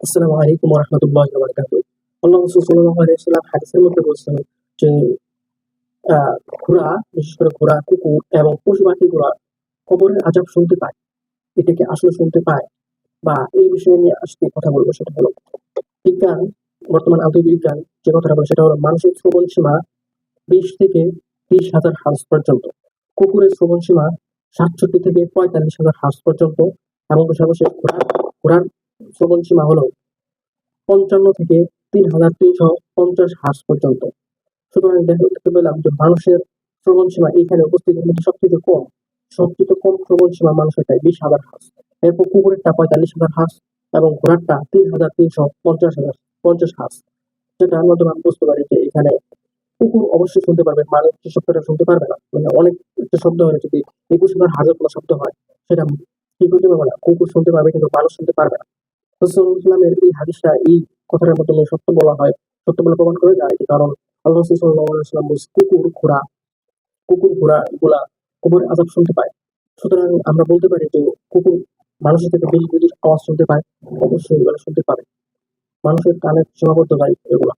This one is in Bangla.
আসসালামু আলাইকুম ওয়া রাহমাতুল্লাহি ওয়া বারাকাতুহু। আল্লাহ রাসূল সাল্লাল্লাহু আলাইহি ওয়াসাল্লাম হাদিসের মধ্যে বলছেন যে আ ঘোড়া, বিশেষ করে ঘোড়া, কুকুর এবং পশু-পাখিগুলা কবরের আযাব শুনতে পায়। এটা কি আসলে শুনতে পায়? বা এই বিষয় নিয়ে আজকে কথা বলব সেটা হলো বিজ্ঞান, বর্তমান আধুনিক বিজ্ঞান যে কথাটা বলে সেটা হলো মানুষের শ্রবণ সীমা ২০ থেকে ৩০,০০০ হার্জ পর্যন্ত। কুকুরের শ্রবণ সীমা ৬৭ থেকে ৪৫,০০০ হার্জ পর্যন্ত এবং সর্বশেষ ঘোড়ার শ্রবণ সীমা হলো ৫৫ থেকে ৩,৩৫০ হার্জ পর্যন্ত। সুতরাং দেখতে পেলাম যে মানুষের শ্রবণ সীমা এখানে উপস্থিতির মধ্যে সবচেয়ে কম শ্রবণ সীমা মানুষেরটাই ২০,০০০ হার্জ। এরপর কুকুরেরটা ৪৫,০০০ হার্জ এবং ঘোড়ারটা ৩,৩৫০ হার্জ। যেটা আমরা বুঝতে পারি যে এখানে কুকুর অবশ্যই শুনতে পারবে, মানুষ যে শব্দটা শুনতে পারবে না। মানে অনেক একটা শব্দ হলে যদি ২১,০০০ হার্জের কোনো শব্দ হয় সেটা কি করতে পারবে না, কুকুর শুনতে পারবে কিন্তু মানুষ শুনতে পারবে না। রাসূলুল্লাহ ইসলামের এই হাদিসটা এই কথাটার মাধ্যমে সত্য বলা হয়, সত্য বলে প্রমাণ করে যায়। কারণ আল্লাহ রাসূল সাল্লাল্লাহু আলাইহি ওয়াসাল্লাম বলছে কুকুর, ঘোড়া এগুলা কবরের আযাব শুনতে পায়। সুতরাং আমরা বলতে পারি যে কুকুর মানুষের থেকে বেশি যদি আওয়াজ শুনতে পায়, অবশ্যই এগুলা শুনতে পারে। মানুষের কানের সীমাবদ্ধতাই এগুলা।